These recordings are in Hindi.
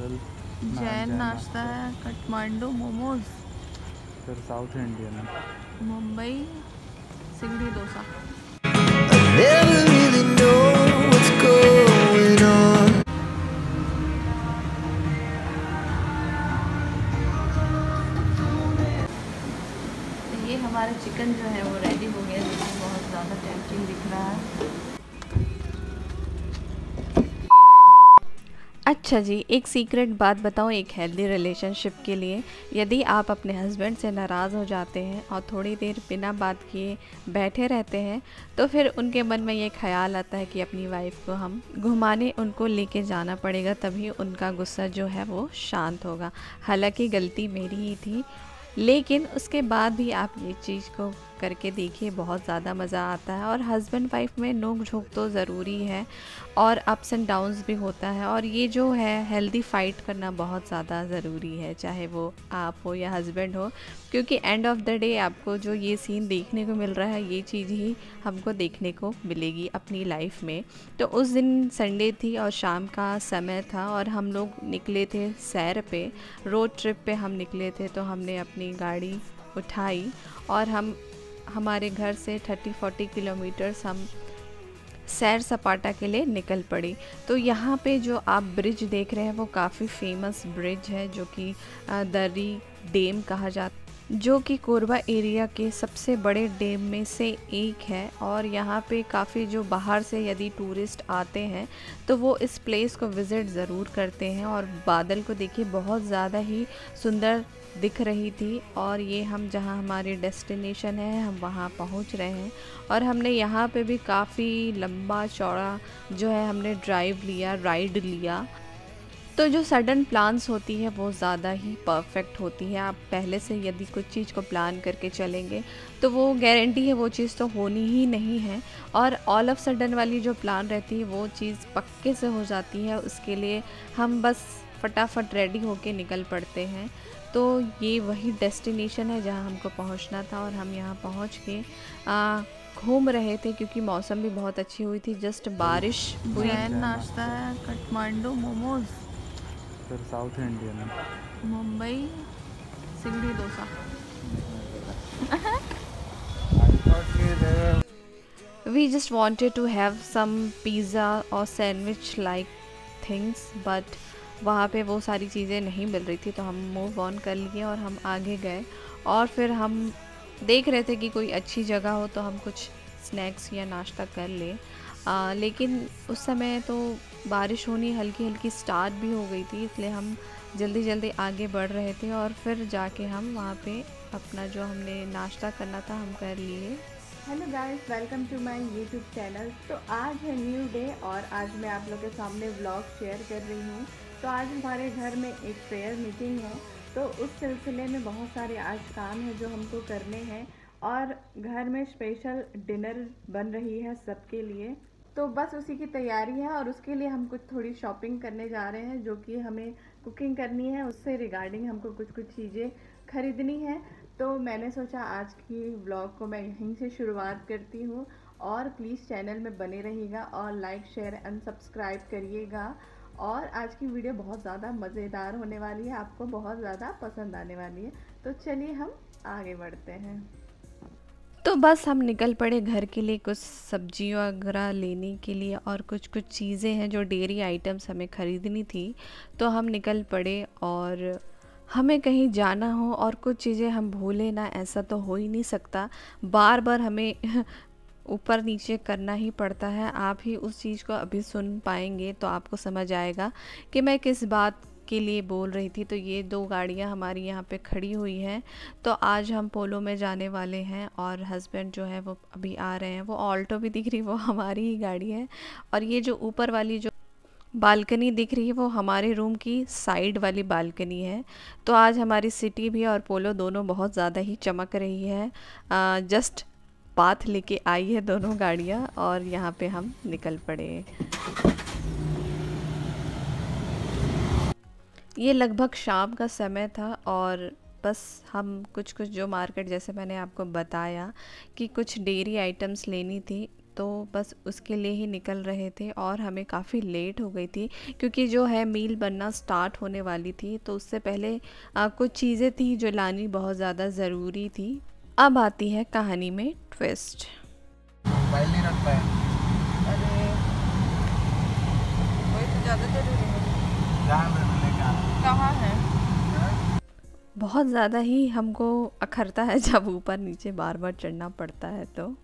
जनरल जैन नाश्ता है, काठमांडू मोमोज, फिर साउथ इंडियन, मुंबई सिंगड़ी dosa. Never really know what's going on. तो ये हमारा चिकन जो है वो रेडी हो गया, जो कि बहुत ज़्यादा टेम्पटिंग दिख रहा है। अच्छा जी, एक सीक्रेट बात बताऊँ एक हेल्दी रिलेशनशिप के लिए। यदि आप अपने हस्बैंड से नाराज़ हो जाते हैं और थोड़ी देर बिना बात किए बैठे रहते हैं, तो फिर उनके मन में ये ख़्याल आता है कि अपनी वाइफ को हम घुमाने उनको लेके जाना पड़ेगा, तभी उनका गुस्सा जो है वो शांत होगा। हालांकि गलती मेरी ही थी, लेकिन उसके बाद भी आप ये चीज़ को करके देखिए, बहुत ज़्यादा मज़ा आता है। और हस्बैंड वाइफ में नोक झोंक तो ज़रूरी है और अप्स एंड डाउन्स भी होता है, और ये जो है हेल्दी फ़ाइट करना बहुत ज़्यादा ज़रूरी है, चाहे वो आप हो या हस्बैंड हो, क्योंकि एंड ऑफ द डे आपको जो ये सीन देखने को मिल रहा है, ये चीज़ ही हमको देखने को मिलेगी अपनी लाइफ में। तो उस दिन संडे थी और शाम का समय था और हम लोग निकले थे सैर पे, रोड ट्रिप पे हम निकले थे। तो हमने अपनी गाड़ी उठाई और हम हमारे घर से 30-40 किलोमीटर्स हम सैर सपाटा के लिए निकल पड़ी। तो यहाँ पे जो आप ब्रिज देख रहे हैं वो काफ़ी फेमस ब्रिज है, जो कि दर्री डैम कहा जाता, जो कि कोरबा एरिया के सबसे बड़े डैम में से एक है। और यहाँ पे काफ़ी जो बाहर से यदि टूरिस्ट आते हैं तो वो इस प्लेस को विज़िट ज़रूर करते हैं। और बादल को देखिए, बहुत ज़्यादा ही सुंदर दिख रही थी। और ये हम जहाँ हमारी डेस्टिनेशन है हम वहाँ पहुँच रहे हैं। और हमने यहाँ पे भी काफ़ी लंबा चौड़ा जो है हमने ड्राइव लिया, राइड लिया। तो जो सडन प्लान्स होती है वो ज़्यादा ही परफेक्ट होती है। आप पहले से यदि कुछ चीज़ को प्लान करके चलेंगे तो वो गारंटी है वो चीज़ तो होनी ही नहीं है। और ऑल ऑफ सडन वाली जो प्लान रहती है वो चीज़ पक्के से हो जाती है, उसके लिए हम बस फटाफट रेडी होके निकल पड़ते हैं। तो ये वही डेस्टिनेशन है जहाँ हमको पहुँचना था और हम यहाँ पहुँच के घूम रहे थे, क्योंकि मौसम भी बहुत अच्छी हुई थी, जस्ट बारिश हुई। जैन नाश्ता है, काठमांडू मोमोज, फिर साउथ इंडियन, मुंबई सिंगड़ी dosa. We just wanted to have some pizza or sandwich like things, but वहाँ पे वो सारी चीज़ें नहीं मिल रही थी, तो हम मूव ऑन कर लिए और हम आगे गए। और फिर हम देख रहे थे कि कोई अच्छी जगह हो तो हम कुछ स्नैक्स या नाश्ता कर लें। लेकिन उस समय तो बारिश होनी हल्की हल्की स्टार्ट भी हो गई थी, इसलिए हम जल्दी जल्दी आगे बढ़ रहे थे। और फिर जाके हम वहाँ पे अपना जो हमने नाश्ता करना था हम कर लिए। Hello guys, welcome to my YouTube channel. तो आज है न्यू डे और आज मैं आप लोग के सामने व्लॉग शेयर कर रही हूँ। तो आज हमारे घर में एक प्रेयर मीटिंग है, तो उस सिलसिले में बहुत सारे आज काम है जो हमको करने हैं और घर में स्पेशल डिनर बन रही है सबके लिए। तो बस उसी की तैयारी है और उसके लिए हम कुछ थोड़ी शॉपिंग करने जा रहे हैं, जो कि हमें कुकिंग करनी है, उससे रिगार्डिंग हमको कुछ कुछ चीज़ें खरीदनी है। तो मैंने सोचा आज की व्लॉग को मैं यहीं से शुरुआत करती हूँ। और प्लीज़ चैनल में बने रहिएगा और लाइक शेयर एंड सब्सक्राइब करिएगा। और आज की वीडियो बहुत ज़्यादा मज़ेदार होने वाली है, आपको बहुत ज़्यादा पसंद आने वाली है। तो चलिए हम आगे बढ़ते हैं। तो बस हम निकल पड़े घर के लिए कुछ सब्जी वगैरह लेने के लिए, और कुछ कुछ चीज़ें हैं जो डेयरी आइटम्स हमें ख़रीदनी थी। तो हम निकल पड़े, और हमें कहीं जाना हो और कुछ चीज़ें हम भूलें ना, ऐसा तो हो ही नहीं सकता। बार बार हमें ऊपर नीचे करना ही पड़ता है। आप ही उस चीज़ को अभी सुन पाएंगे तो आपको समझ आएगा कि मैं किस बात के लिए बोल रही थी। तो ये दो गाड़ियाँ हमारी यहाँ पे खड़ी हुई हैं। तो आज हम पोलो में जाने वाले हैं और हस्बैंड जो है वो अभी आ रहे हैं। वो ऑल्टो भी दिख रही, वो हमारी ही गाड़ी है। और ये जो ऊपर वाली जो बालकनी दिख रही है वो हमारे रूम की साइड वाली बालकनी है। तो आज हमारी सिटी भी और पोलो दोनों बहुत ज़्यादा ही चमक रही है। जस्ट पाथ लेके आई है दोनों गाड़ियाँ और यहाँ पे हम निकल पड़े। ये लगभग शाम का समय था और बस हम कुछ कुछ जो मार्केट, जैसे मैंने आपको बताया कि कुछ डेयरी आइटम्स लेनी थी, तो बस उसके लिए ही निकल रहे थे और हमें काफ़ी लेट हो गई थी क्योंकि जो है मील बनना स्टार्ट होने वाली थी। तो उससे पहले कुछ चीज़ें थी जो लानी बहुत ज़्यादा ज़रूरी थी। अब आती है कहानी में ट्विस्ट। मोबाइल नहीं रख पाए। अरे वही तो ज़्यादा ज़रूरी है। कहाँ है? बहुत ज़्यादा ही हमको अखरता है जब ऊपर नीचे बार बार चढ़ना पड़ता है। तो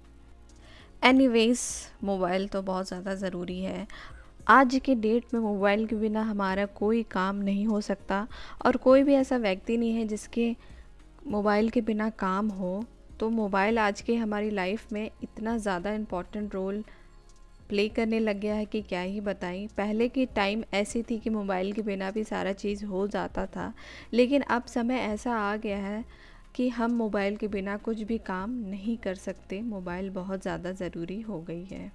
एनीवेज़ मोबाइल तो बहुत ज़्यादा ज़रूरी है। आज के डेट में मोबाइल के बिना हमारा कोई काम नहीं हो सकता और कोई भी ऐसा व्यक्ति नहीं है जिसके मोबाइल के बिना काम हो। तो मोबाइल आज के हमारी लाइफ में इतना ज़्यादा इम्पोर्टेंट रोल प्ले करने लग गया है कि क्या ही बताएं। पहले की टाइम ऐसी थी कि मोबाइल के बिना भी सारा चीज़ हो जाता था, लेकिन अब समय ऐसा आ गया है कि हम मोबाइल के बिना कुछ भी काम नहीं कर सकते। मोबाइल बहुत ज़्यादा ज़रूरी हो गई है।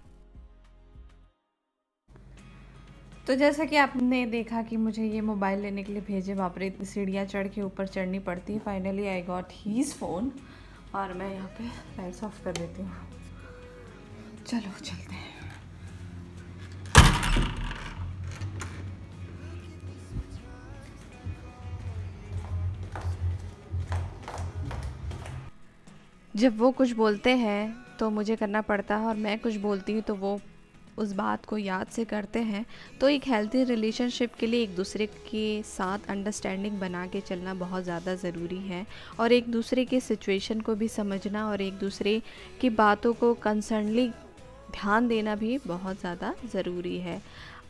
तो जैसा कि आपने देखा कि मुझे ये मोबाइल लेने के लिए भेजे, बाप रे इतनी सीढ़ियाँ चढ़ के ऊपर चढ़नी पड़ती है। Finally I got his phone और मैं यहाँ पे लाइट्स ऑफ कर देती हूँ। चलो चलते हैं। जब वो कुछ बोलते हैं तो मुझे करना पड़ता है और मैं कुछ बोलती हूँ तो वो उस बात को याद से करते हैं। तो एक हेल्थी रिलेशनशिप के लिए एक दूसरे के साथ अंडरस्टैंडिंग बना के चलना बहुत ज़्यादा ज़रूरी है और एक दूसरे के सिचुएशन को भी समझना और एक दूसरे की बातों को कंसर्नली ध्यान देना भी बहुत ज़्यादा ज़रूरी है।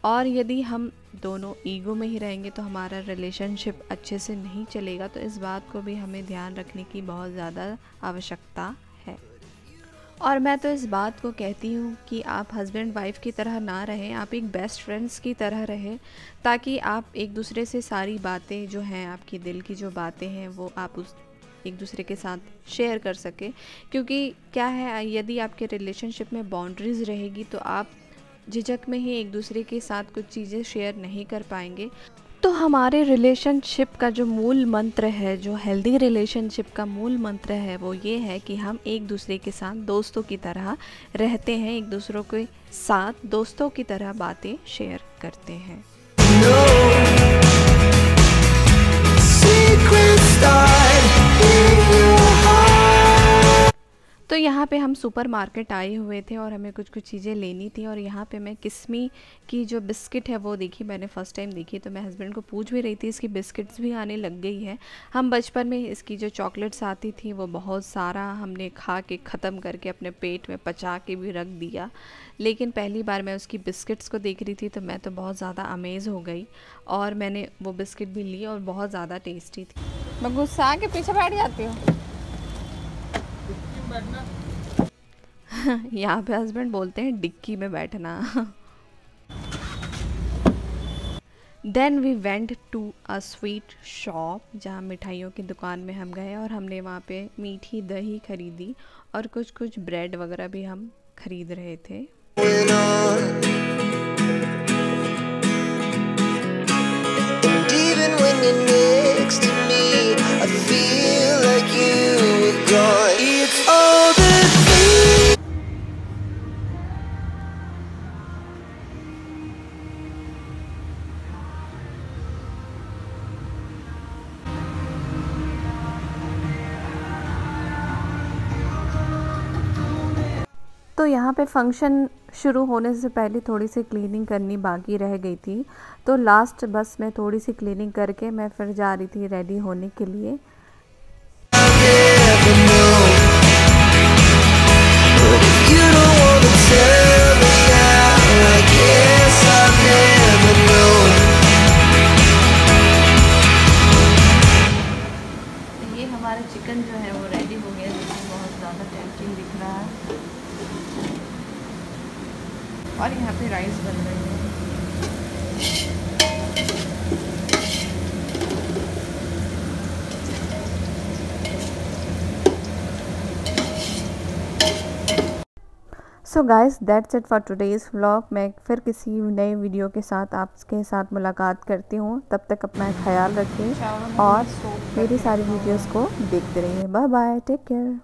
और यदि हम दोनों ईगो में ही रहेंगे तो हमारा रिलेशनशिप अच्छे से नहीं चलेगा। तो इस बात को भी हमें ध्यान रखने की बहुत ज़्यादा आवश्यकता है। और मैं तो इस बात को कहती हूँ कि आप हस्बैंड वाइफ की तरह ना रहें, आप एक बेस्ट फ्रेंड्स की तरह रहें, ताकि आप एक दूसरे से सारी बातें जो हैं, आपकी दिल की जो बातें हैं, वो आप उस एक दूसरे के साथ शेयर कर सके। क्योंकि क्या है, यदि आपके रिलेशनशिप में बाउंड्रीज़ रहेगी तो आप झिझक में ही एक दूसरे के साथ कुछ चीज़ें शेयर नहीं कर पाएंगे। तो हमारे रिलेशनशिप का जो मूल मंत्र है, जो हेल्दी रिलेशनशिप का मूल मंत्र है, वो ये है कि हम एक दूसरे के साथ दोस्तों की तरह रहते हैं, एक दूसरों के साथ दोस्तों की तरह बातें शेयर करते हैं। तो यहाँ पे हम सुपरमार्केट आए हुए थे और हमें कुछ चीज़ें लेनी थी और यहाँ पे मैं किस्मी की जो बिस्किट है वो देखी, मैंने फ़र्स्ट टाइम देखी। तो मैं हस्बैंड को पूछ भी रही थी, इसकी बिस्किट्स भी आने लग गई है। हम बचपन में इसकी जो चॉकलेट्स आती थी वो बहुत सारा हमने खा के ख़त्म करके अपने पेट में पचा के भी रख दिया, लेकिन पहली बार मैं उसकी बिस्किट्स को देख रही थी तो मैं तो बहुत ज़्यादा अमेज़ हो गई और मैंने वो बिस्किट भी ली और बहुत ज़्यादा टेस्टी थी। मैं गुस्सा के पीछे बैठ जाती हूँ। यहाँ पे हस्बैंड बोलते हैं डिक्की में बैठना। Then we went to a sweet shop, जहाँ मिठाइयों की दुकान में हम गए और हमने वहाँ पे मीठी दही खरीदी और कुछ ब्रेड वगैरह भी हम खरीद रहे थे। तो यहाँ पे फंक्शन शुरू होने से पहले थोड़ी सी क्लीनिंग करनी बाकी रह गई थी, तो लास्ट बस में थोड़ी सी क्लीनिंग करके मैं फिर जा रही थी रेडी होने के लिए। ये हमारा चिकन जो है वो रेडी हो गया, जिसमें बहुत ज़्यादा टेम्पटिंग दिख रहा है और यहाँ पे राइस बन रही है। So guys that's it for today's vlog. मैं फिर किसी नए वीडियो के साथ आपके साथ मुलाकात करती हूँ। तब तक अपना ख्याल रखें और मेरी सारी वीडियोस को देखते रहिए। Bye bye, take care.